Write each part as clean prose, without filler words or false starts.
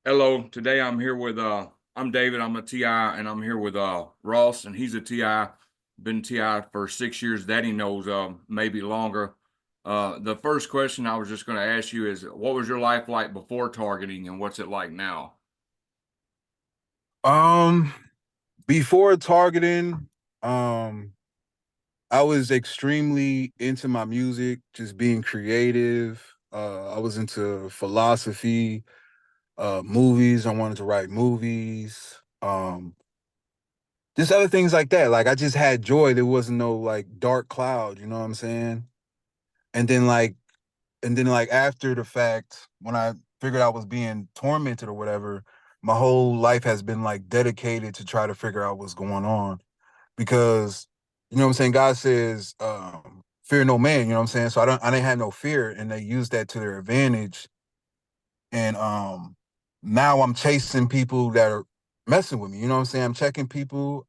Hello. Today I'm here with I'm David. I'm a TI, and I'm here with Ross, and he's a TI. Been TI for 6 years. Daddy knows maybe longer. The first question I was just going to ask you is, what was your life like before targeting, and what's it like now? Um, Before targeting, um, I was extremely into my music, just being creative. I was into philosophy, movies. I wanted to write movies. Just other things like that. Like I just had joy. There wasn't no like dark cloud, you know what I'm saying? And then like after the fact, when I figured I was being tormented or whatever, my whole life has been like dedicated to try to figure out what's going on. Because you know what I'm saying, God says, fear no man, you know what I'm saying? So I didn't have no fear, and they used that to their advantage. And now I'm chasing people that are messing with me, you know what I'm saying? I'm checking people.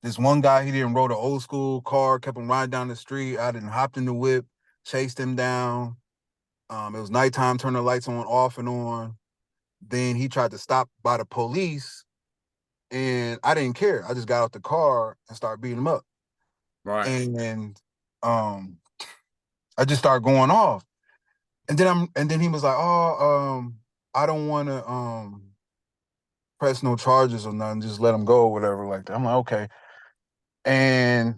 This one guy, he didn't rode an old school car, kept him riding down the street. I didn't hopped in the whip, chased him down. It was nighttime, turned the lights on, off and on. Then he tried to stop by the police, and I didn't care. I just got out the car and started beating him up. Right. And um, I just started going off. And then he was like, "Oh, I don't want to press no charges or nothing. Just let him go or whatever like that." I'm like, "Okay." And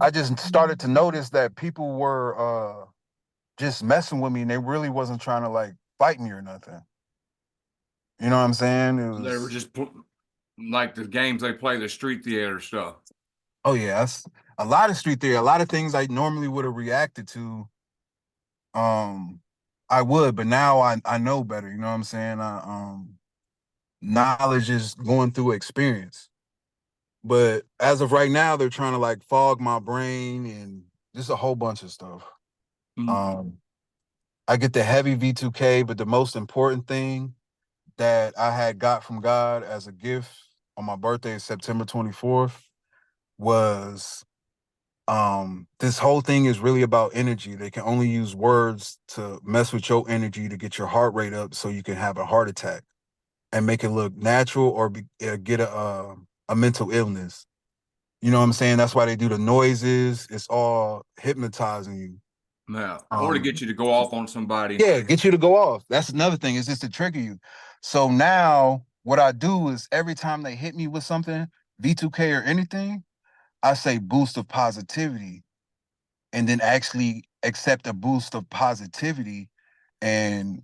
I just started to notice that people were just messing with me, and they really wasn't trying to like fight me or nothing. You know what I'm saying? It They were was, just like the games they play, the street theater stuff. oh yeah, that's a lot of street theater, a lot of things I normally would have reacted to. Um, I would, but now I know better. You know what I'm saying? Knowledge is going through experience. But as of right now, they're trying to like fog my brain and just a whole bunch of stuff. Mhm. Um, I get the heavy V2K, but the most important thing that I had got from God as a gift on my birthday, September 24th, was this whole thing is really about energy. They can only use words to mess with your energy to get your heart rate up so you can have a heart attack and make it look natural or get a mental illness. You know what I'm saying? That's why they do the noises. It's all hypnotizing you. Yeah. Or to get Um, you to go off on somebody. yeah, get you to go off. That's another thing, is just to trigger you. So now what I do is every time they hit me with something, V2K or anything, I say boost of positivity and then actually accept a boost of positivity, and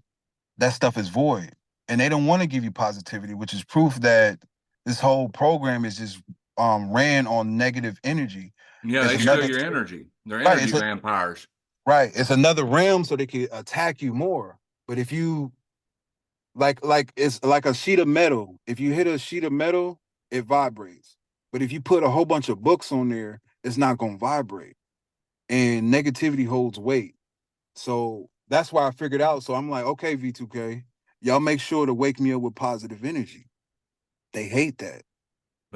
that stuff is void. And they don't want to give you positivity, which is proof that this whole program is just ran on negative energy. Yeah, It's they steal another your energy. They're right, energy vampires. it's another realm so they can attack you more. But if you like it's like a sheet of metal. If you hit a sheet of metal, it vibrates. But if you put a whole bunch of books on there, it's not gonna vibrate. And negativity holds weight. So that's why I figured out. So I'm like, okay, V2K, y'all make sure to wake me up with positive energy. They hate that.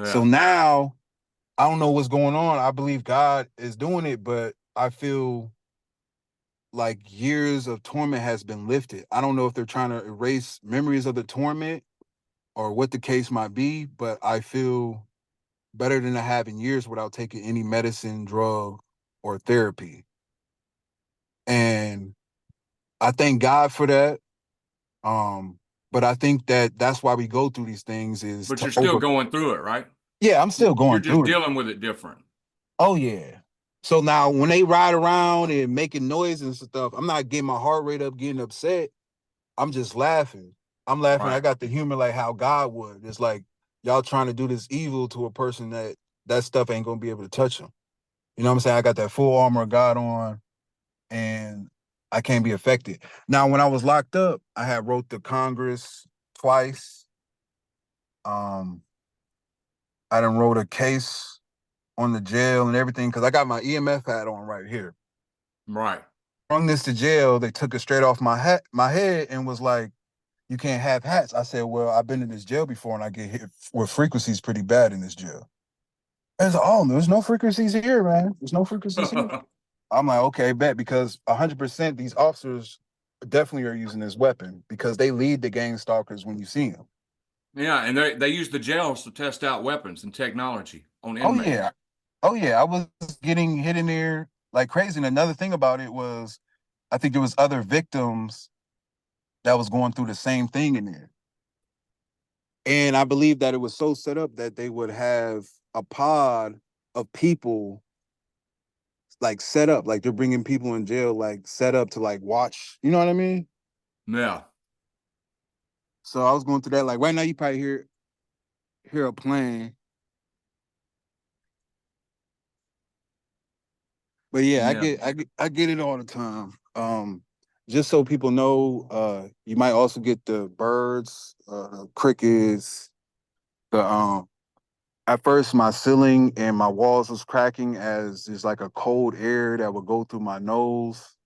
So Yeah. now I don't know what's going on. I believe God is doing it, but I feel like years of torment has been lifted. I don't know if they're trying to erase memories of the torment or what the case might be, but I feel better than I have in years without taking any medicine, drug, or therapy. And I thank God for that. Um, but I think that that's why we go through these things is But to you're still over. going through it, right? Yeah, I'm still You're going just through it. dealing with it different. Oh yeah. So now when they ride around and making noise and stuff, I'm not getting my heart rate up, getting upset. I'm just laughing. I'm laughing. I Right. got the humor like how God would. It's like y'all trying to do this evil to a person that stuff ain't gonna be able to touch them. You know what I'm saying? I got that full armor of God on, and I can't be affected. Now, when I was locked up, I had wrote to Congress twice. Um, I done wrote a case on the jail and everything because I got my EMF hat on right here. Right. Brung this to jail. They took it straight off my head, and was like, "You can't have hats." I said, "Well, I've been in this jail before, and I get hit with frequencies pretty bad in this jail." And so, "Oh, there's no frequencies here, man. There's no frequencies here." I'm like, "Okay, bet," because 100% these officers definitely are using this weapon because they lead the gang stalkers when you see them. Yeah, and they use the jails to test out weapons and technology on Oh inmates. yeah. Oh yeah. I was getting hit in there like crazy. And another thing about it was I think there was other victims that was going through the same thing in there. And I believe that it was so set up that they would have a pod of people like set up, like they're bringing people in jail, like set up to like watch. You know what I mean? Yeah, So I was going through that. Like right now, you probably hear a plane, but yeah, yeah. I get it all the time. Just so people know, you might also get the birds, crickets. The At first, my ceiling and my walls was cracking as there's like a cold air that would go through my nose,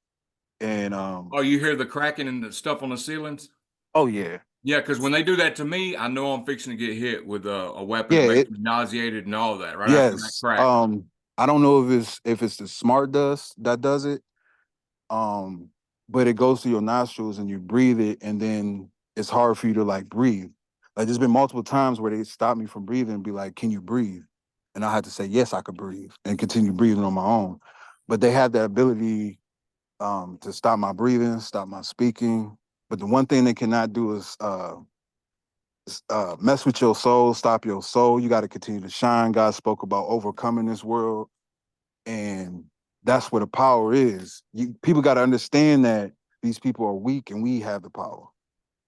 and Oh, you hear the cracking and the stuff on the ceilings? oh yeah, Yeah, because when they do that to me, I know I'm fixing to get hit with a weapon yeah, that makes it me nauseated and all that right after that yes. crack. I don't know if it's the smart dust that does it. Um, but it goes through your nostrils and you breathe it, and then it's hard for you to like breathe. Like there's been multiple times where they stop me from breathing and be like, "Can you breathe?" And I had to say, "Yes, I could breathe," and continue breathing on my own. But they have the ability to stop my breathing, stop my speaking. But the one thing they cannot do is mess with your soul, stop your soul. You got to continue to shine. God spoke about overcoming this world, and that's where the power is. People got to understand that these people are weak and we have the power.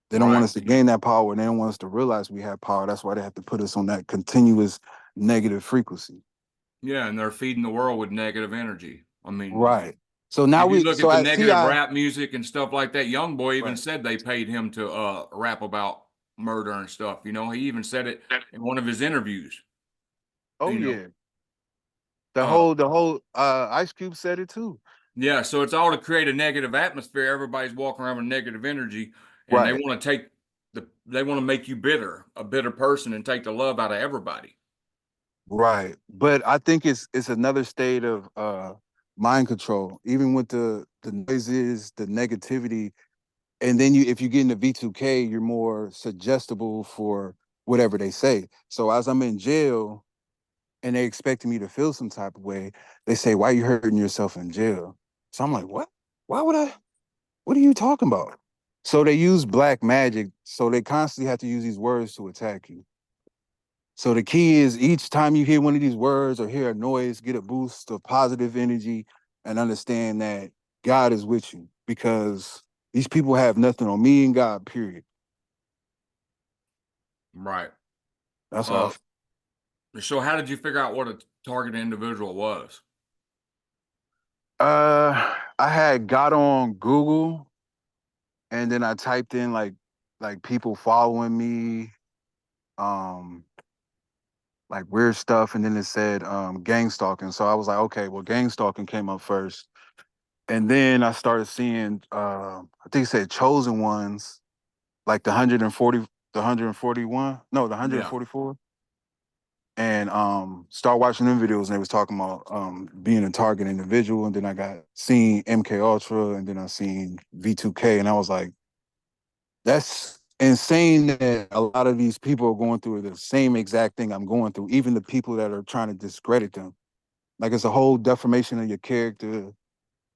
They don't want Right. us to gain that power and they don't want us to realize we have power. That's why they have to put us on that continuous negative frequency. Yeah, and they're feeding the world with negative energy. I mean, Right. if you look at So the at negative TI, rap music and stuff like that, Young Boy even right. said they paid him to rap about murder and stuff. You know, he even said it in one of his interviews. Oh You know, yeah. uh, The whole Ice Cube said it too. yeah. So it's all to create a negative atmosphere. Everybody's walking around with negative energy, and they Right. want to take they want to make you bitter, a bitter person, and take the love out of everybody. Right. But I think it's another state of mind control, even with the noises, the negativity. And then if you get into V2K, you're more suggestible for whatever they say. So as I'm in jail and they expecting me to feel some type of way, they say, "Why are you hurting yourself in jail?" So I'm like, "What? Why would I? What are you talking about?" So they use black magic. So they constantly have to use these words to attack you. So the key is each time you hear one of these words or hear a noise, get a boost of positive energy and understand that God is with you because these people have nothing on me and God, period. Right. That's how I Uh, feel. so how did you figure out what a target individual was? I had got on Google and then I typed in like people following me, um, like weird stuff, and then it said gang stalking. So I was like, okay, well, gang stalking came up first. And then I started seeing I think it said chosen ones, like the 140, the 141, no, the Yeah. 144. And start watching them videos and they was talking about being a target individual. And then I got seen MK Ultra and then I seen V2K and I was like, that's insane that a lot of these people are going through the same exact thing I'm going through, even the people that are trying to discredit them. Like it's a whole deformation of your character,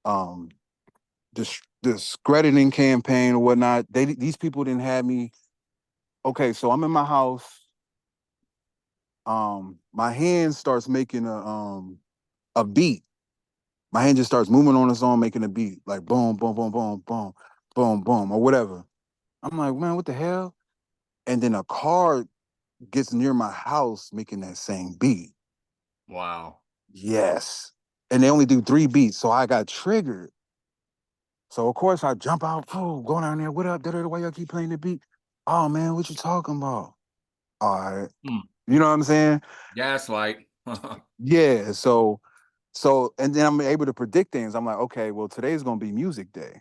um, discrediting campaign or whatnot. These people didn't have me. Okay, so I'm in my house. My hand starts making a beat. My hand just starts moving on its own, making a beat, like boom, boom, boom, boom, boom, boom, boom, or whatever. I'm like, man, what the hell? And then a car gets near my house making that same beat. Wow. Yes. And they only do 3 beats. So I got triggered. So of course I jump out, go down there, what up? Why y'all keep playing the beat? Oh man, what you talking about? All right. Hmm. You know what I'm saying? Gaslight. Yeah. And then I'm able to predict things. I'm like, okay, well, today's gonna be music day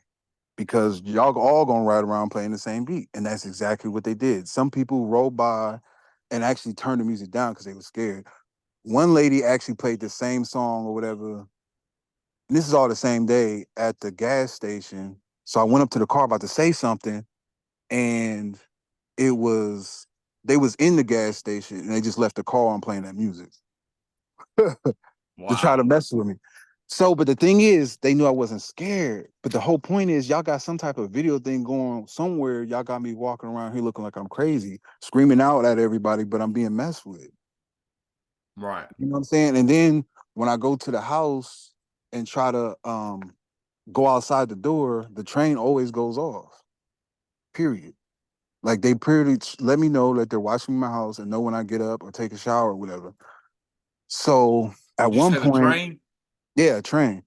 because y'all all gonna ride around playing the same beat. And that's exactly what they did. Some people rolled by and actually turned the music down because they were scared. One lady actually played the same song or whatever. And this is all the same day at the gas station. So I went up to the car about to say something, and it was they was in the gas station and they just left the car on playing that music to try to Wow. mess with me. So, but the thing is, they knew I wasn't scared. But the whole point is, y'all got some type of video thing going somewhere. Y'all got me walking around here looking like I'm crazy, screaming out at everybody, but I'm being messed with. Right. You know what I'm saying? And then when I go to the house and try to go outside the door, the train always goes off. Period. Like they pretty let me know that they're watching my house and know when I get up or take a shower or whatever. So at Did you one say the point, train? yeah, train.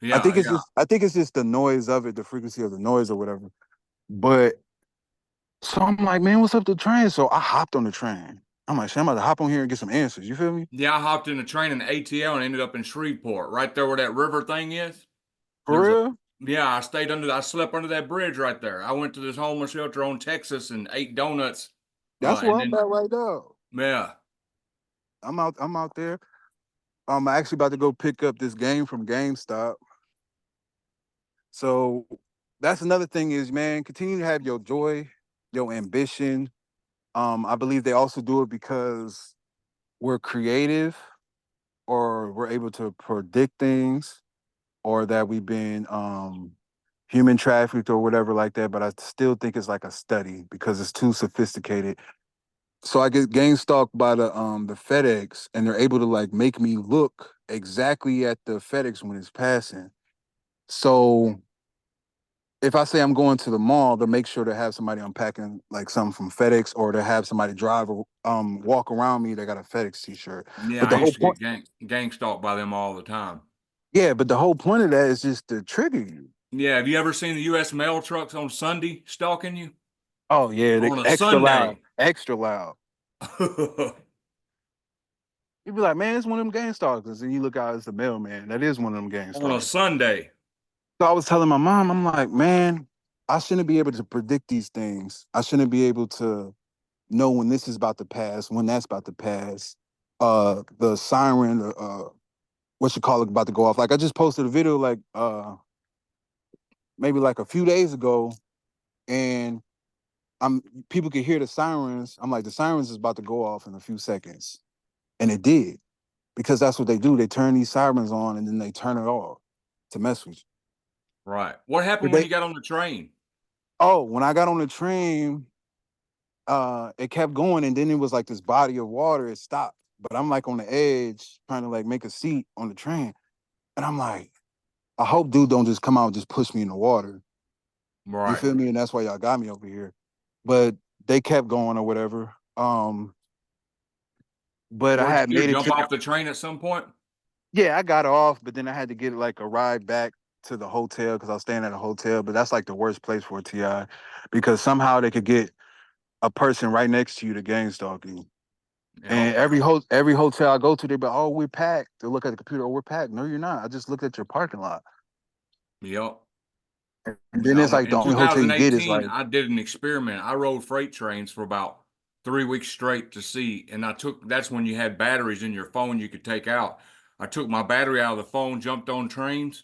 Yeah, yeah. I think it's just the noise of it, the frequency of the noise or whatever. But so I'm like, man, what's up with the train? So I hopped on the train. I'm like, shit, I'm about to hop on here and get some answers. You feel me? Yeah, I hopped in the train in ATL and ended up in Shreveport, right there where that river thing is. For There's a real? Yeah, I slept under that bridge right there. I went to this homeless shelter on Texas and ate donuts. That's where And I'm then at right now. yeah, I'm out there. I'm actually about to go pick up this game from GameStop. So that's another thing is, man, continue to have your joy, your ambition. I believe they also do it because we're creative or we're able to predict things or that we've been human trafficked or whatever like that. But I still think it's like a study because it's too sophisticated. So I get gang stalked by the FedEx and they're able to like make me look exactly at the FedEx when it's passing. So if I say I'm going to the mall, to make sure to have somebody unpacking like something from FedEx or to have somebody drive or walk around me, they got a FedEx t-shirt. yeah, But I the used whole to point, get gang stalked by them all the time. yeah, but the whole point of that is just to trigger you. Yeah, have you ever seen the U.S. mail trucks on Sunday stalking you Oh yeah, they on a extra loud, Sunday? extra loud. You'd be like, man, it's one of them gang stalkers. And you look out as the mailman. That is one of them gang On a stalkers. Sunday, So I was telling my mom, I'm like, man, I shouldn't be able to predict these things. I shouldn't be able to know when this is about to pass, when that's about to pass. The siren, what you call it, about to go off. Like I just posted a video like maybe like a few days ago, and I'm people could hear the sirens. I'm like, the sirens is about to go off in a few seconds. And it did. Because that's what they do. They turn these sirens on and then they turn it off to mess with you. right? What But happened when they you got on the train? when I got on the train, it kept going and then it was like this body of water, it stopped. But I'm like on the edge trying to like make a seat on the train. And I'm like, I hope dude don't just come out and just push me in the water. You Right. feel me? And that's why y'all got me over here. But they kept going or whatever. But I What'd had you do? made it Jump to off the train at some point? yeah, I got off, but then I had to get like a ride back to the hotel because I was staying at a hotel. But that's like the worst place for a TI because somehow they could get a person right next to you to gang stalk you. Yep. And every hotel I go to, they be like, oh, we're packed. They look at the computer, oh, we're packed. No, you're not. I just looked at your parking lot. Yep. And then Yeah, it's like the in only hotel you get is 2018, like, I did an experiment. I rode freight trains for about 3 weeks straight to see, and that's when you had batteries in your phone you could take out. I took my battery out of the phone, jumped on trains.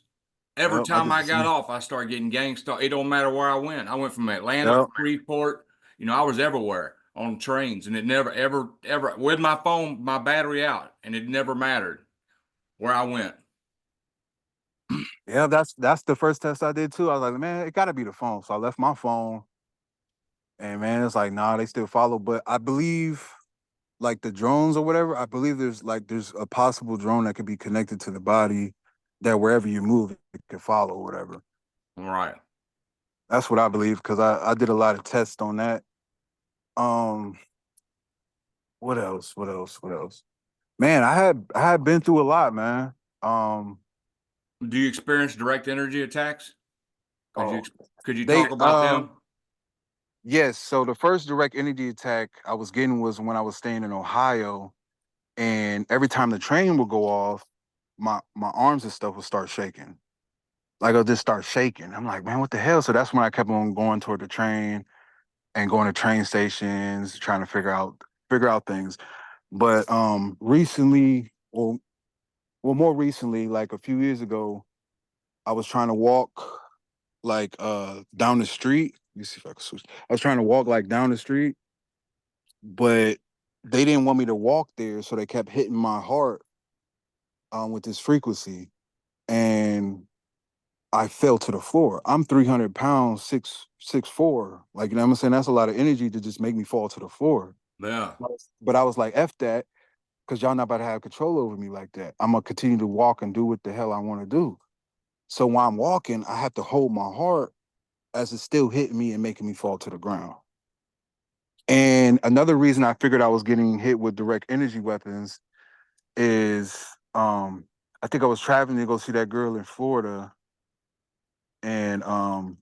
Every yep, I time did I the got same. off, I started getting gang stalked. It don't matter where I went. I went from Atlanta to Yep. Shreveport. I was everywhere on trains, and it never, ever, with my phone, my battery out, and it never mattered where I went. Yeah, that's the first test I did too. I was like, man, it gotta be the phone. So I left my phone and man, it's like, nah, they still follow. But I believe like the drones or whatever, I believe there's a possible drone that could be connected to the body that wherever you move, it can follow or whatever. Right. That's what I believe because I did a lot of tests on that. Um, what else? What else? What else? Man, I had been through a lot, man. Um, Do you experience direct energy attacks? Could you oh, could you they talk about them? yes. So the first direct energy attack I was getting was when I was staying in Ohio, and every time the train would go off, my arms and stuff would start shaking. Like I'll just start shaking. I'm like, man, what the hell? So that's when I kept on going toward the train and going to train stations, trying to figure out things. But recently, more recently, like a few years ago, I was trying to walk like down the street. Let me see if I can switch. I was trying to walk like down the street, but they didn't want me to walk there, so they kept hitting my heart with this frequency, and I fell to the floor. I'm 300 pounds, 6'4". Like, you know what I'm saying? That's a lot of energy to just make me fall to the floor. Yeah. But I was like, F that, because y'all not about to have control over me like that. I'm gonna continue to walk and do what the hell I want to do. So while I'm walking, I have to hold my heart as it's still hitting me and making me fall to the ground. And another reason I figured I was getting hit with direct energy weapons is I think I was traveling to go see that girl in Florida, and I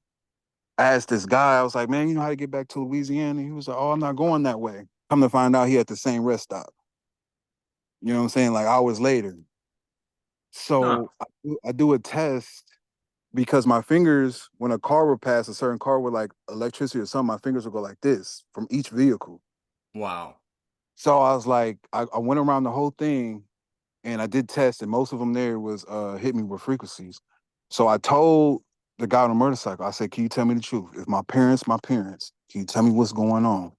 asked this guy, I was like, man, you know how to get back to Louisiana? He was like, oh, I'm not going that way. Come to find out he had the same rest stop. You know what I'm saying? Like hours later. Huh. So I do a test because my fingers, when a car would pass a certain car with like electricity or something, my fingers would go like this from each vehicle. Wow. So I was like, I went around the whole thing and I did tests, and most of them there was hit me with frequencies. So I told the guy on the motorcycle, I said, can you tell me the truth? If my parents, my parents, can you tell me what's going on?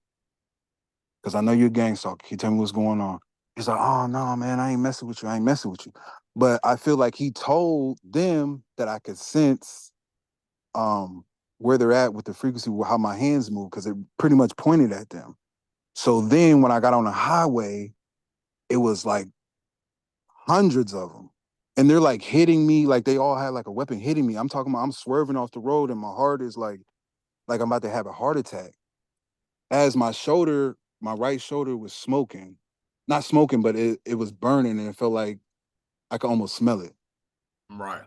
Because I know you're a gang stalker. Can you tell me what's going on? He's like, oh no, man, I ain't messing with you. I ain't messing with you. But I feel like he told them that I could sense um where they're at with the frequency, how my hands move, because it pretty much pointed at them. So then when I got on the highway, it was like hundreds of them. And they're like hitting me, like they all had like a weapon hitting me. I'm talking about I'm swerving off the road and my heart is like I'm about to have a heart attack. As my shoulder, my right shoulder was smoking. Not smoking, but it was burning and it felt like I could almost smell it. Right.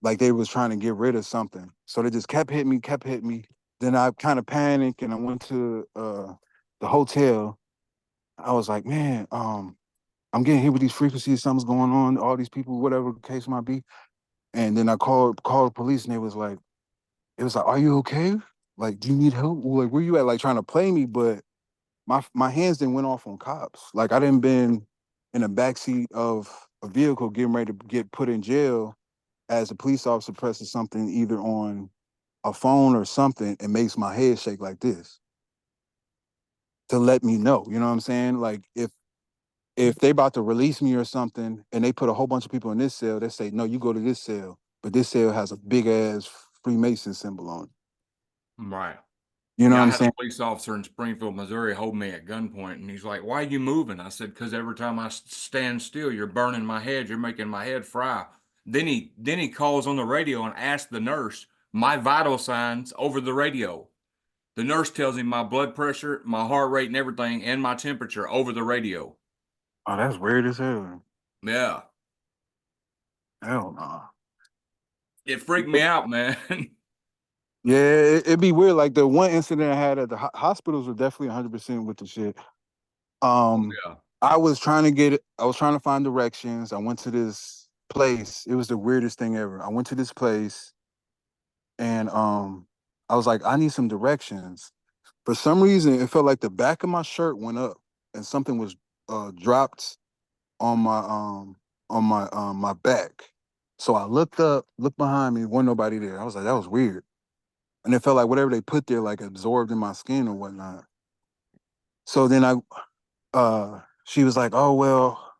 Like they was trying to get rid of something. So they just kept hitting me, kept hitting me. Then I kind of panicked and I went to the hotel. I was like, man, I'm getting hit with these frequencies, something's going on, all these people, whatever the case might be. And then I called the police and it was like, are you okay? Like, do you need help? Like, where you at? Like trying to play me, but my hands didn't went off on cops. Like I didn't been in the backseat of a vehicle getting ready to get put in jail as a police officer presses something either on a phone or something, it makes my head shake like this to let me know. You know what I'm saying? Like if they about to release me or something and they put a whole bunch of people in this cell, they say, no, you go to this cell, but this cell has a big ass Freemason symbol on it. Right. You know what Yeah, I I'm had a saying? police officer in Springfield, Missouri, hold me at gunpoint, and he's like, "Why are you moving?" I said, "Because every time I stand still, you're burning my head. You're making my head fry." Then he calls on the radio and asks the nurse my vital signs over the radio. The nurse tells him my blood pressure, my heart rate, and everything, and my temperature over the radio. Oh, that's weird as hell. Yeah, Hell no. it freaked me out, man. Yeah, it'd be weird. Like the one incident I had at the hospitals were definitely 100% with the shit. Oh Um, yeah. I was trying to find directions. I went to this place. It was the weirdest thing ever. I went to this place and I was like, I need some directions. For some reason, it felt like the back of my shirt went up and something was dropped on my back. So I looked up, looked behind me, wasn't nobody there. I was like, that was weird. And it felt like whatever they put there like absorbed in my skin or whatnot. So then she was like, oh well,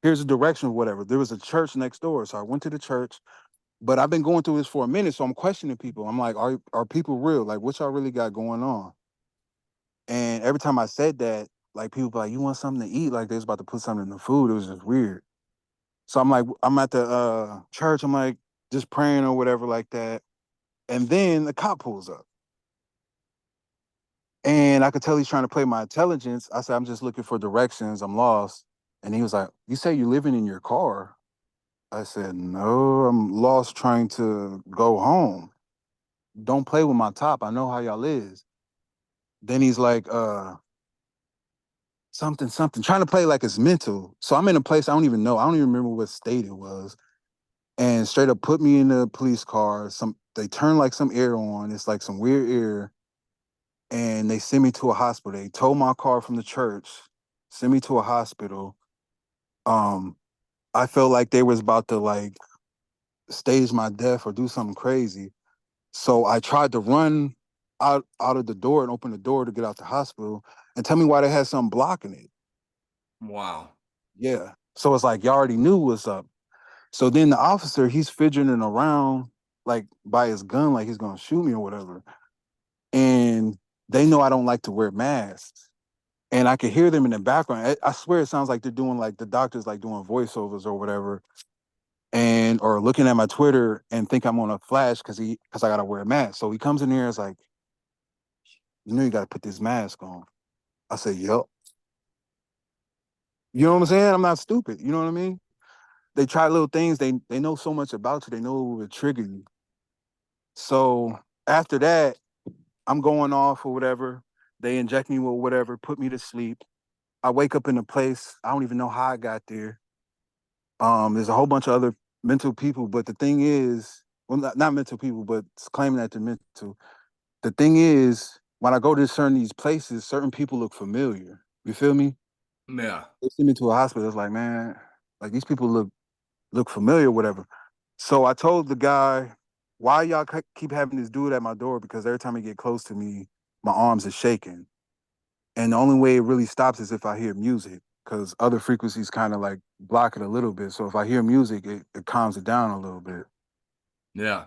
here's a direction or whatever. There was a church next door. So I went to the church, but I've been going through this for a minute. So I'm questioning people. I'm like, are people real? Like what y'all really got going on? And every time I said that, like people be like, you want something to eat? Like they was about to put something in the food. It was just weird. So I'm like, I'm at the church, I'm like just praying or whatever like that. And then the cop pulls up. And I could tell he's trying to play my intelligence. I said, I'm just looking for directions. I'm lost. And he was like, you say you're living in your car? I said, no, I'm lost trying to go home. Don't play with my top. I know how y'all is. Then he's like, something, trying to play like it's mental. So I'm in a place I don't even know. I don't even remember what state it was. And straight up put me in the police car. They turn like some air on. It's like some weird air. And they sent me to a hospital. They towed my car from the church, sent me to a hospital. Um, I felt like they was about to like stage my death or do something crazy. So I tried to run out of the door and open the door to get out the hospital and tell me why they had something blocking it. Wow. Yeah. So it's like, y'all already knew what's up. So then the officer, he's fidgeting around like by his gun, like he's gonna shoot me or whatever. And they know I don't like to wear masks. And I could hear them in the background. I swear it sounds like they're doing like the doctors like doing voiceovers or whatever, and or looking at my Twitter and think I'm on a flash because I gotta wear a mask. So he comes in here and is like, you know, you gotta put this mask on. I said, yep. You know what I'm saying? I'm not stupid. You know what I mean? They try little things. They know so much about you. They know it would trigger you. So after that, I'm going off or whatever. They inject me with whatever, put me to sleep. I wake up in a place. I don't even know how I got there. There's a whole bunch of other mental people, but the thing is, well, not mental people, but claiming that they're mental. The thing is, when I go to certain these places, certain people look familiar. You feel me? Yeah. They send me to a hospital. It's like, man, like these people look familiar, whatever. So I told the guy, why y'all keep having this dude at my door? Because every time he get close to me, my arms are shaking. And the only way it really stops is if I hear music, because other frequencies kind of like block it a little bit. So if I hear music, it calms it down a little bit. Yeah.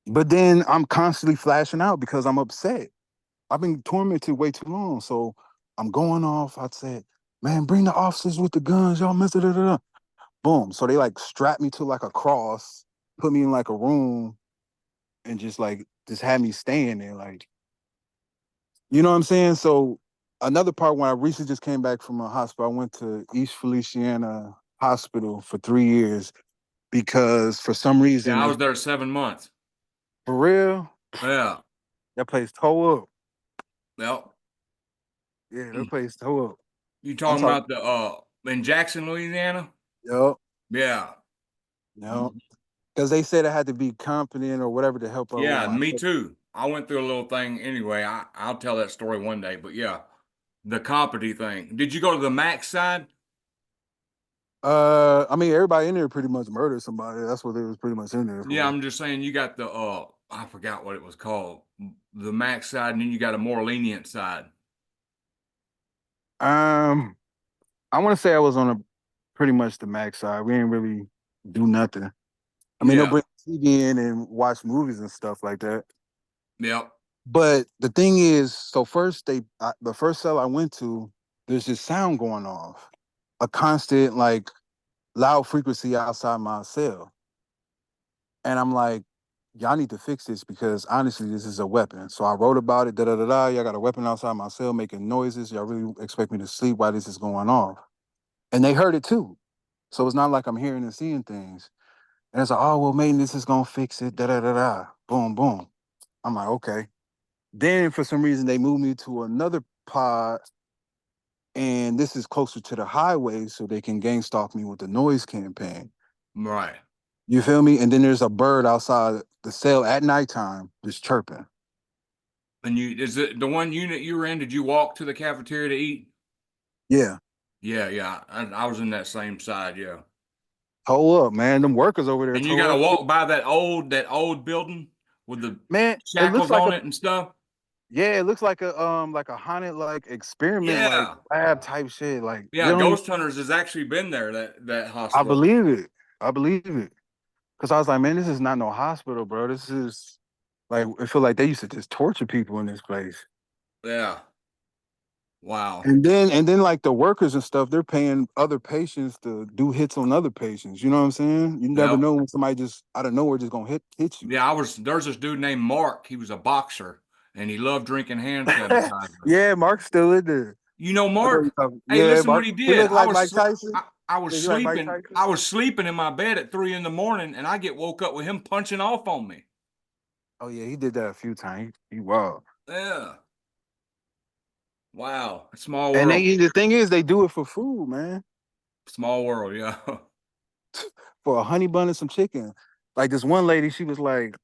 But then I'm constantly flashing out because I'm upset. I've been tormented way too long. So I'm going off. I said, man, bring the officers with the guns. Y'all miss it. Boom. So they like strapped me to like a cross, put me in like a room, and just had me staying there. Like, you know what I'm saying? So another part, when I recently just came back from a hospital, I went to East Feliciana Hospital for 3 years because for some Yeah, reason I was there 7 months. for real, Yeah. that place tore up. Yep. Yeah, that Mm. place tore up. You I'm talking talking, about the in Jackson, Louisiana? yo, Yeah. yo. Mhm. Because they said I had to be competent or whatever to help out with Yeah, my. me too. I went through a little thing anyway. I'll tell that story one day, but yeah, the company thing. Did you go to the Max side? I mean, everybody in there pretty much murdered somebody. That's what they was pretty much in there Yeah, for. I'm just saying you got the I forgot what it was called. The Max side, and then you got a more lenient side. Um, I want to say I was on a pretty much the max side. We didn't really do nothing. I mean, they'll Yeah. bring TV in and watch movies and stuff like that. Yep. But the thing is, so first the first cell I went to, there's this sound going off, a constant like loud frequency outside my cell, and I'm like, y'all need to fix this because honestly, this is a weapon. So I wrote about it. Da da da da. Y'all got a weapon outside my cell making noises. Y'all really expect me to sleep while this is going off? And they heard it too. So it's not like I'm hearing and seeing things. And it's like, oh well, maybe this is gonna fix it. Da da da da. Boom boom. I'm like, okay. Then for some reason they moved me to another pod, and this is closer to the highway, so they can gang stalk me with the noise campaign. Right. You feel me? And then there's a bird outside the cell at nighttime just chirping. And you is it the one unit you were in? Did you walk to the cafeteria to eat? Yeah. Yeah, yeah. I was in that same side. Yeah. Hold up, man. Them workers over there And you tore got to up too. walk by that old building with the Man, it looks shackles like on a it and stuff. yeah, it looks like a haunted like experiment, like Yeah. lab type shit. Like they Yeah, don't even Ghost Hunters has actually been there, that I hospital. believe it. I believe it. Cause I was like, man, this is not no hospital, bro. This is like I feel like they used to just torture people in this place. Yeah. Wow. And then like the workers and stuff, they're paying other patients to do hits on other patients. You know what I'm saying? You never Yep. know when somebody just out of nowhere just gonna hit you. Yeah, there's this dude named Mark. He was a boxer and he loved drinking hand sanitizer. Yeah, Mark's still in there. You know I know you're Mark? talking. Hey, Yeah, listen what Mark. he He did. looked like Mike Tyson. I was Yeah, you like Mike sleeping. Tyson? I was sleeping in my bed at 3 in the morning and I get woke up with him punching off on me. Oh yeah, he did that a few times. He wild. Yeah. Wow. Small And world. the thing is, they do it for food, man. Small world, yeah. For a honey bun and some chicken. Like this one lady, she was like,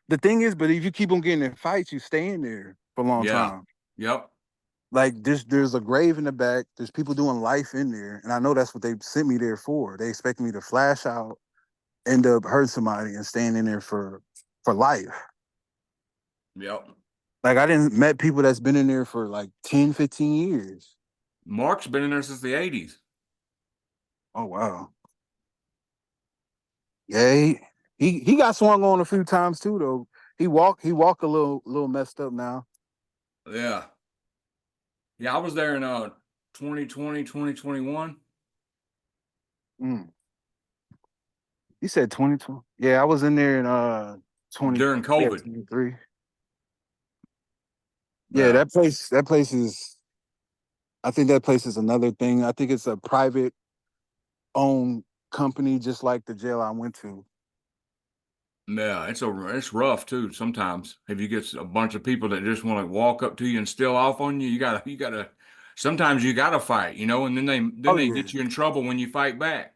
the thing is, but if you keep on getting in fights, you stay in there for a long Yeah. time. Yep. Like there's a grave in the back. There's people doing life in there, and I know that's what they sent me there for. They expect me to flash out, end up hurting somebody, and staying in there for. for life. Yep. Like I didn't met people that's been in there for like 10, 15 years. Mark's been in there since the 80s. Oh wow. Yeah, he got swung on a few times too though. He walk a little messed up now. Yeah. Yeah, I was there in 2020, 2021 Mm. You said 2020. Yeah, I was in there in 20 during yeah, COVID. 23. Yeah, Yeah. that place is I think that place is another thing. I think it's a private owned company just like the jail I went to. Yeah, it's rough too sometimes. If you get a bunch of people that just want to walk up to you and steal off on you, you gotta sometimes you gotta fight, and then Oh they yeah. get you in trouble when you fight back.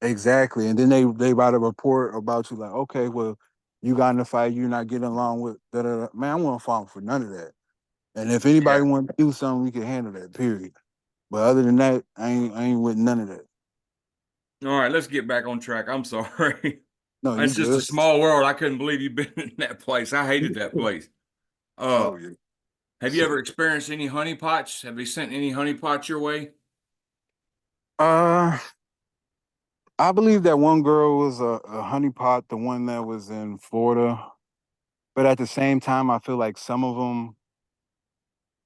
Exactly. And then they write a report about you like, okay, well, you got in a fight, you're not getting along with da, da, da. Man, I won't fall for none of that. And if Yeah. anybody want to do something, we can handle that, period. But other than that, I ain't with none of that. All right, let's get back on track. I'm sorry. No, you It's just a good. small world. I couldn't believe you've been in that place. I hated that place. Uh, Oh yeah. have you ever experienced any honeypots? Have they sent any honeypots your way? Uh I believe that one girl was a honeypot, the one that was in Florida. But at the same time, I feel like some of them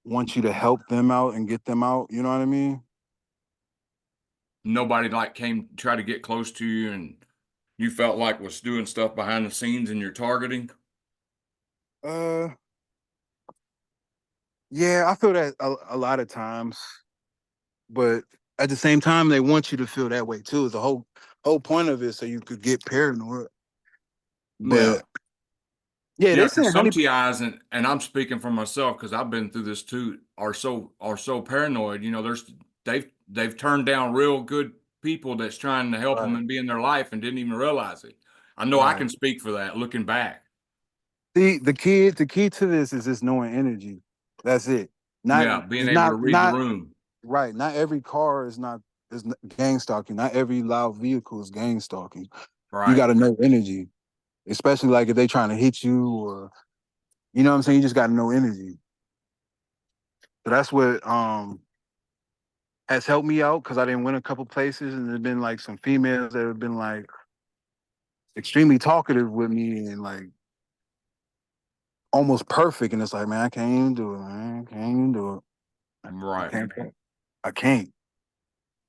want you to help them out and get them out. You know what I mean? Nobody like came to try to get close to you and you felt like was doing stuff behind the scenes in your targeting? Uh, yeah, I feel that a lot of times, but at the same time, they want you to feel that way too. It's the whole point of it, so you could get paranoid. Yeah. But yeah, Yeah, they because send some honey. TIs and I'm speaking for myself because I've been through this too, are so paranoid. They've turned down real good people that's trying to help them Right, and be in their life and didn't even realize it. I know I right. can speak for that looking back. The key to this is just knowing energy. That's it. Not Yeah, being it's able to not read the not room. right. Not every car is gang stalking. Not every loud vehicle is gang stalking. You Right. got to know energy, especially like if they trying to hit you or you know what I'm saying. You just got to know energy. So that's what has helped me out because I didn't win a couple places and there's been like some females that have been like extremely talkative with me and like almost perfect. And it's like, man, I can't even do it, man. I can't even do it. I Right. can't. I can't.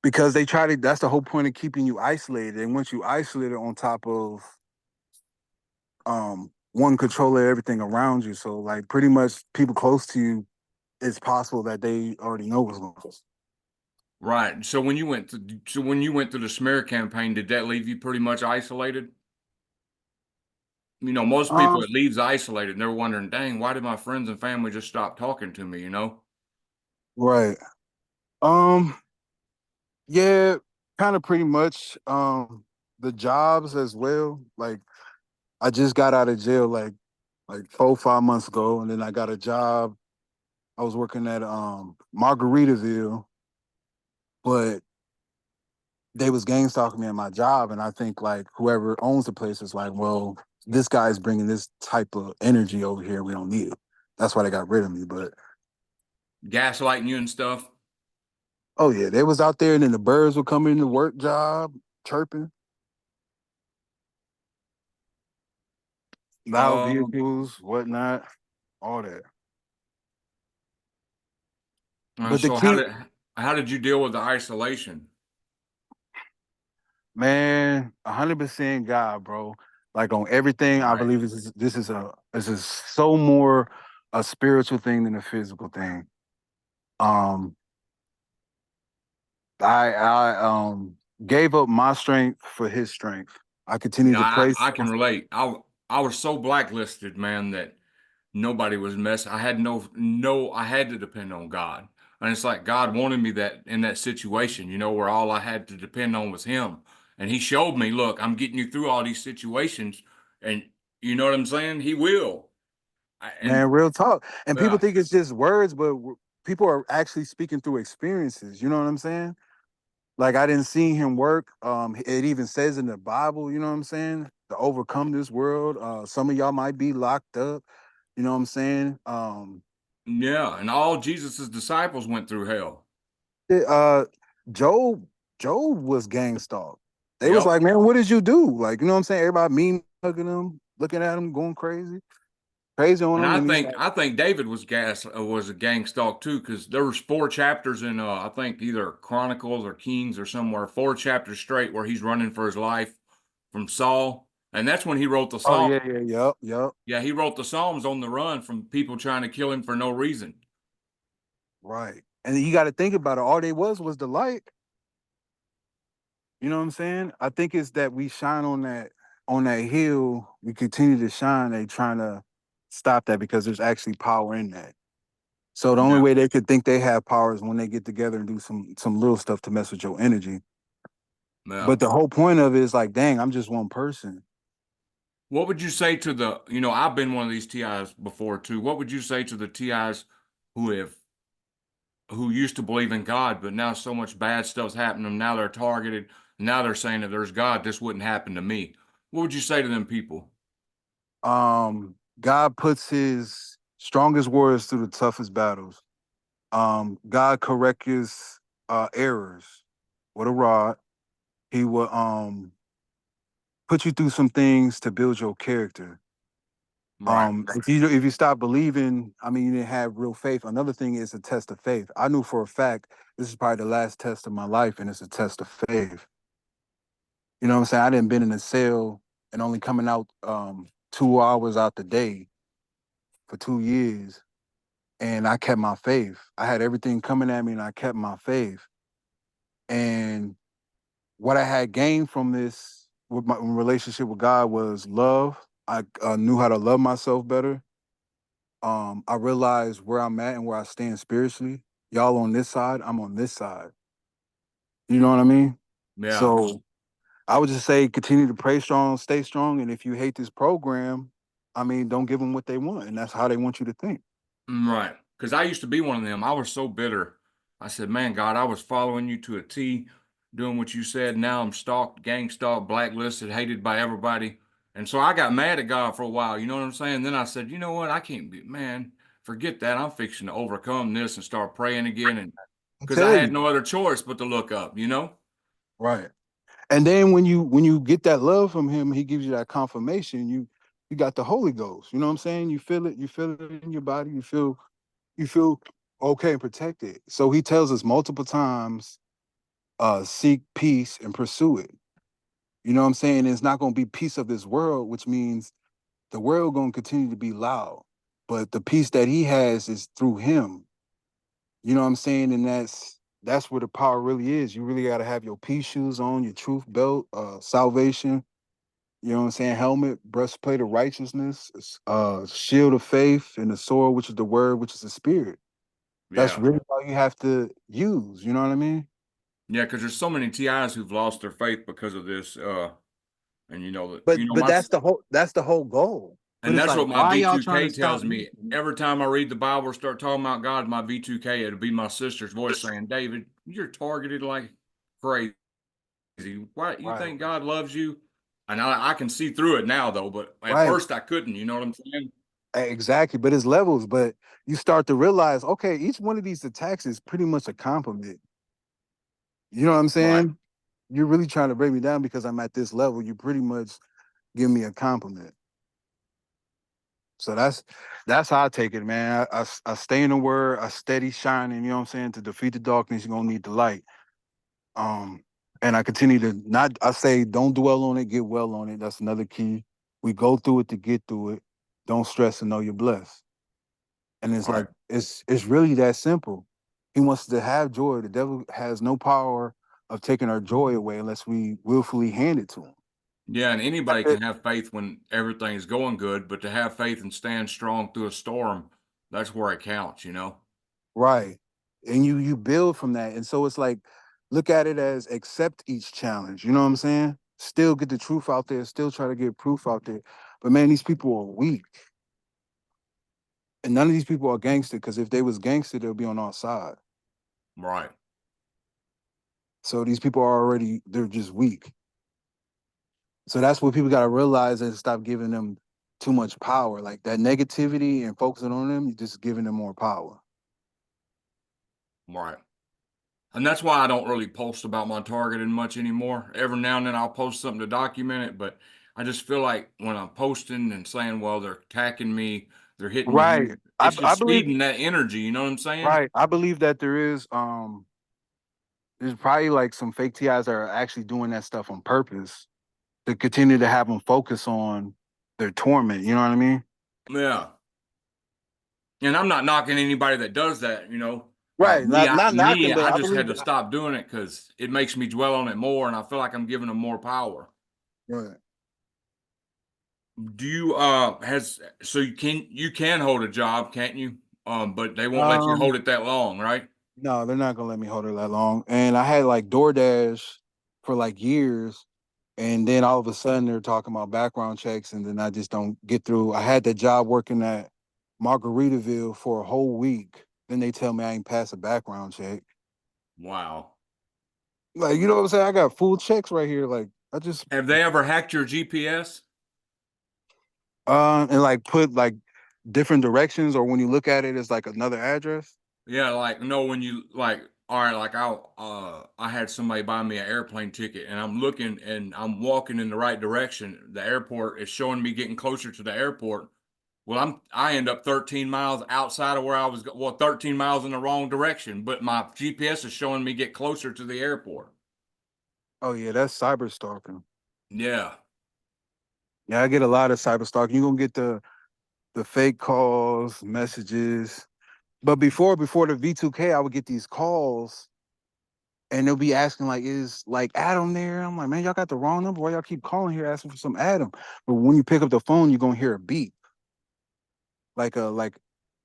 Because they try to that's the whole point of keeping you isolated. And once you isolated on top of one controller everything around you. So like pretty much people close to you, it's possible that they already know what's going on. Right. So when you went through the smear campaign, did that leave you pretty much isolated? Most people Um, it leaves isolated and they're wondering, dang, why did my friends and family just stop talking to me? right. Um, yeah, kind of pretty much. The jobs as well. Like I just got out of jail like 4, 5 months ago, and then I got a job. I was working at Margaritaville, but they was gang stalking me at my job, and I think like whoever owns the place is like, well, this guy's bringing this type of energy over here. We don't need it. That's why they got rid of me. But Gaslighting you and stuff. oh yeah, they was out there, and then the birds would come in the work job chirping, loud Um, vehicles, whatnot, all that. and But the so key, how did you deal with the isolation? man, 100% God, bro. Like on everything, I Right. believe this is so more a spiritual thing than a physical thing. Um, I gave up my strength for his strength. I continue Yeah, to I, pray. I can relate. I was so blacklisted, man, that nobody was messing. I had no I had to depend on God. And it's like God wanted me that in that situation, where all I had to depend on was him. And he showed me, look, I'm getting you through all these situations and you know what I'm saying? He will. And Man, real talk. And people yeah, think it's just words, but people are actually speaking through experiences. You know what I'm saying? Like I didn't see him work. It even says in the Bible, you know what I'm saying, to overcome this world. Some of y'all might be locked up. You know what I'm saying? Yeah, and all Jesus's disciples went through hell. it, uh, Job, Job was gang stalked. They was Yep. like, man, what did you do? Like, you know what I'm saying? Everybody mean hugging him, looking at him, going crazy on And him, I and he's think like, I think David was a gang stalk too, because there was 4 chapters in I think either Chronicles or Kings or somewhere, 4 chapters straight where he's running for his life from Saul, and that's when he wrote the oh Psalm. yeah, yeah, yep, Yeah, he wrote the Psalms on the run from people trying to kill him for no reason. right. And you got to think about it. All they was the light. You know what I'm saying? I think it's that we shine on that hill. We continue to shine. They trying to stop that because there's actually power in that. So the only Yeah, way they could think they have power is when they get together and do some little stuff to mess with your energy. yeah. But the whole point of it is like, dang, I'm just one person. What would you say to the, I've been one of these TIs before too. What would you say to the TIs who have who used to believe in God, but now so much bad stuff's happening to them. Now they're targeted. Now they're saying if there's God, this wouldn't happen to me. What would you say to them people? God puts his strongest warriors through the toughest battles. God corrects errors with a rod. He will put you through some things to build your character. Right. If you stop believing, I mean, you didn't have real faith. Another thing is a test of faith. I knew for a fact this is probably the last test of my life, and it's a test of faith. You know what I'm saying? I didn't been in a cell and only coming out 2 hours out the day for 2 years, and I kept my faith. I had everything coming at me, and I kept my faith. And what I had gained from this with my relationship with God was love. I knew how to love myself better. I realized where I'm at and where I stand spiritually. Y'all on this side, I'm on this side. You know what I mean? Yeah. So I would just say continue to pray strong, stay strong, and if you hate this program, I mean, don't give them what they want, and that's how they want you to think. Right. Because I used to be one of them. I was so bitter. I said, man, God, I was following you to a T, doing what you said. Now I'm stalked, gang stalked, blacklisted, hated by everybody. And so I got mad at God for a while. You know what I'm saying? Then I said, you know what? I can't be, man, forget that. I'm fixing to overcome this and start praying again. And I because I tell had you, no other choice but to look up. right. And then when you get that love from him, he gives you that confirmation. You got the Holy Ghost. You know what I'm saying? You feel it in your body. You feel okay and protected. So he tells us multiple times, seek peace and pursue it. You know what I'm saying? It's not going to be peace of this world, which means the world going to continue to be loud. But the peace that he has is through him. You know what I'm saying? And that's where the power really is. You really got to have your peace shoes on, your truth belt, salvation. You know what I'm saying? Helmet, breastplate of righteousness, shield of faith, and the sword, which is the word, which is the spirit. That's Yeah. really all you have to use. You know what I mean? Yeah. Because there's so many TIs who've lost their faith because of this. And But that's the whole goal. But and it's that's like, what my why y'all trying to V2K stop tells me? me. Every time I read the Bible or start talking about God, my V2K, it'll be my sister's voice saying, David, you're targeted like crazy. Why you Right, think God loves you? And I can see through it now though, but at right, first I couldn't, you know what I'm saying? exactly. But it's levels. But you start to realize, okay, each one of these attacks is pretty much a compliment. You know what I'm Right. saying? You're really trying to break me down because I'm at this level. You pretty much give me a compliment. So that's how I take it, man. I stay in the word, I steady shining, you know what I'm saying? To defeat the darkness, you're gonna need the light. Um, and I continue to not I say don't dwell on it, get well on it. That's another key. We go through it to get through it. Don't stress and know you're blessed. And it's Right. like it's really that simple. He wants to have joy. The devil has no power of taking our joy away unless we willfully hand it to him. Yeah, and anybody can have faith when everything's going good, but to have faith and stand strong through a storm, that's where it counts. Right. And you build from that. And so it's like, look at it as accept each challenge. You know what I'm saying? Still get the truth out there, still try to get proof out there. But man, these people are weak. And none of these people are gangster because if they was gangster, they'll be on our side. Right. So these people are already, they're just weak. So that's what people got to realize and stop giving them too much power. Like that negativity and focusing on them, you're just giving them more power. Right. And that's why I don't really post about my targeting much anymore. Every now and then I'll post something to document it, but I just feel like when I'm posting and saying, well, they're attacking me, they're hitting Right. me, I it's I just believe feeding that energy. You know what I'm saying? right. I believe that there's probably like some fake TIs that are actually doing that stuff on purpose to continue to have them focus on their torment. You know what I mean? Yeah. And I'm not knocking anybody that does that, you know. Right. Not knocking, but I I just believe had to that. stop doing it because it makes me dwell on it more, and I feel like I'm giving them more power. Right. Do you has so you can hold a job, can't you? But they won't let you Um, hold it that long, right? no, they're not gonna let me hold her that long. And I had like DoorDash for like years, and then all of a sudden they're talking about background checks, and then I just don't get through. I had that job working at Margaritaville for a whole week. Then they tell me I ain't pass a background check. Wow. Like, you know what I'm saying? I got full checks right here. Like, I just Have they ever hacked your GPS? and like put like different directions, or when you look at it, it's like another address. Yeah, like no, when you like, all right, like I had somebody buy me an airplane ticket, and I'm looking and I'm walking in the right direction. The airport is showing me getting closer to the airport. Well, I end up 13 miles outside of where I was, 13 miles in the wrong direction, but my GPS is showing me get closer to the airport. Oh yeah, that's cyber stalking. Yeah, Yeah, I get a lot of cyber stalking. You're gonna get the fake calls, messages. But before the V2K, I would get these calls and they'll be asking like, is like Adam there? I'm like, man, y'all got the wrong number. Why y'all keep calling here asking for some Adam? But when you pick up the phone, you're gonna hear a beep. Like a like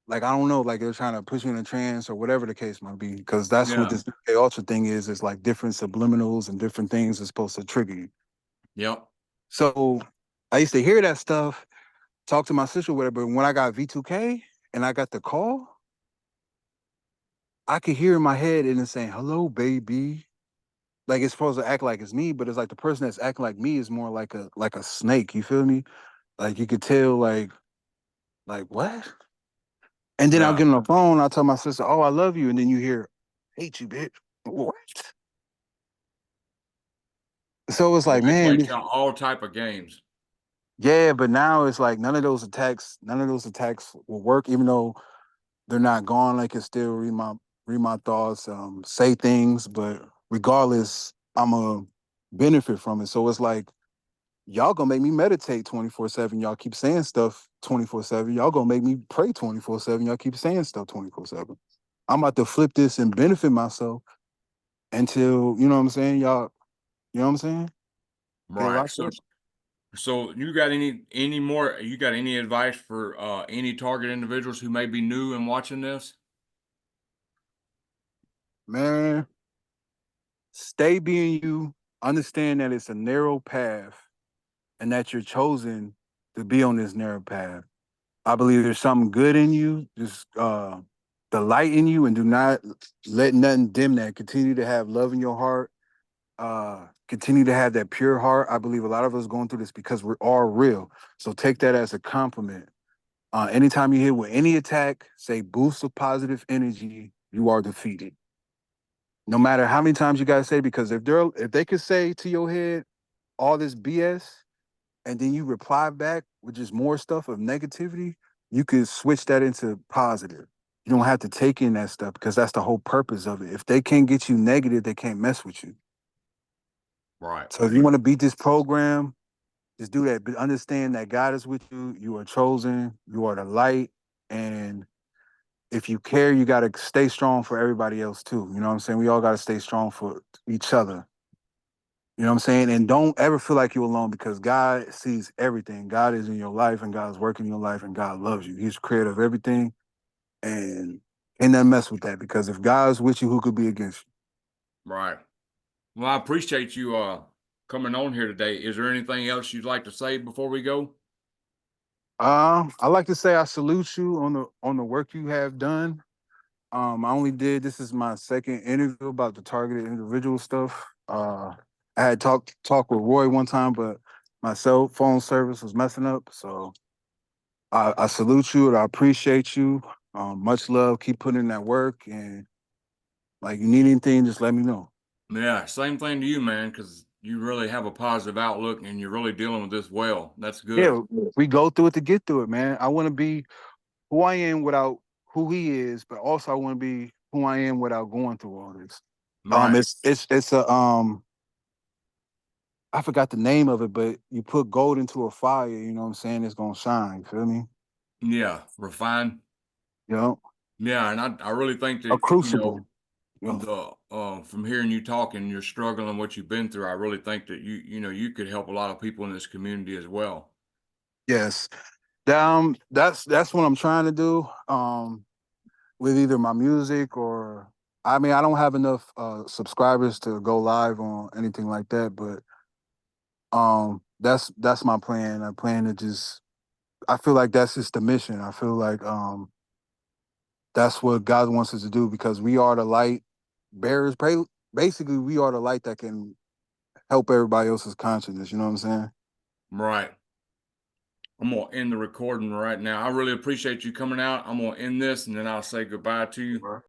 I don't know, like they're trying to push you in a trance or whatever the case might be. Because that's what yeah, this VK Ultra thing is like different subliminals and different things are supposed to trigger you. yep, So I used to hear that stuff, talk to my sister, whatever. But when I got V2K and I got the call, I could hear in my head and it's saying, hello, baby. Like it's supposed to act like it's me, but it's like the person that's acting like me is more like a snake. You feel me? Like you could tell, like what? And then I'll yeah. get on the phone, I'll tell my sister, oh, I love you. And then you hear, hate you, bitch. What? So it's Yeah, like, they play man, all type of games. yeah, but now it's like none of those attacks will work, even though they're not gone. They can still read my thoughts, say things, but regardless, I'm a benefit from it. So it's like y'all gonna make me meditate 24/7. Y'all keep saying stuff 24/7. Y'all gonna make me pray 24/7. Y'all keep saying stuff 24/7. I'm about to flip this and benefit myself until you know what I'm saying. Y'all, you know what I'm saying? Get Right. locked up. So you got any more? You got any advice for any target individuals who may be new and watching this? Man, stay being you. Understand that it's a narrow path and that you're chosen to be on this narrow path. I believe there's something good in you. Just the light in you, and do not let nothing dim that. Continue to have love in your heart. Continue to have that pure heart. I believe a lot of us going through this because we're all real. So take that as a compliment. Anytime you hit with any attack, say boost of positive energy, you are defeated. No matter how many times you guys say, because if they could say to your head all this BS, and then you reply back with just more stuff of negativity, you could switch that into positive. You don't have to take in that stuff because that's the whole purpose of it. If they can't get you negative, they can't mess with you. Right. So if you want to beat this program, just do that. But understand that God is with you. You are chosen. You are the light. And if you care, you got to stay strong for everybody else too. You know what I'm saying? We all got to stay strong for each other. You know what I'm saying? And don't ever feel like you're alone because God sees everything. God is in your life and God's working in your life and God loves you. He's creator of everything. And ain't nothing mess with that because if God's with you, who could be against Right. Well, I appreciate you coming on here today. Is there anything else you'd like to say before we go? you? I like to say I salute you on the work you have done. I only did this is my second interview about the targeted individual stuff. I had talked with Roy one time, but my cell phone service was messing up. So I salute you and I appreciate you. Much love. Keep putting in that work, and like you need anything, just let me know. Yeah, same thing to you, man, because you really have a positive outlook and you're really dealing with this well. That's good. Yeah, we go through it to get through it, man. I want to be who I am without who he is, but also I want to be who I am without going through all this. Right. It's a I forgot the name of it, but you put gold into a fire, you know what I'm saying? It's gonna shine. You feel me? Yeah. Refine. You know, Yeah. And I really think a that, crucible. You know, from hearing you talking, you're struggling, what you've been through, I really think that you could help a lot of people in this community as well. yes. That's what I'm trying to do. With either my music or I mean, I don't have enough subscribers to go live on anything like that, but that's my plan. I plan to just I feel like that's just the mission. I feel like that's what God wants us to do because we are the light bearers. Basically, we are the light that can help everybody else's consciousness. You know what I'm saying? Right. I'm gonna end the recording right now. I really appreciate you coming out. I'm gonna end this and then I'll say goodbye to you.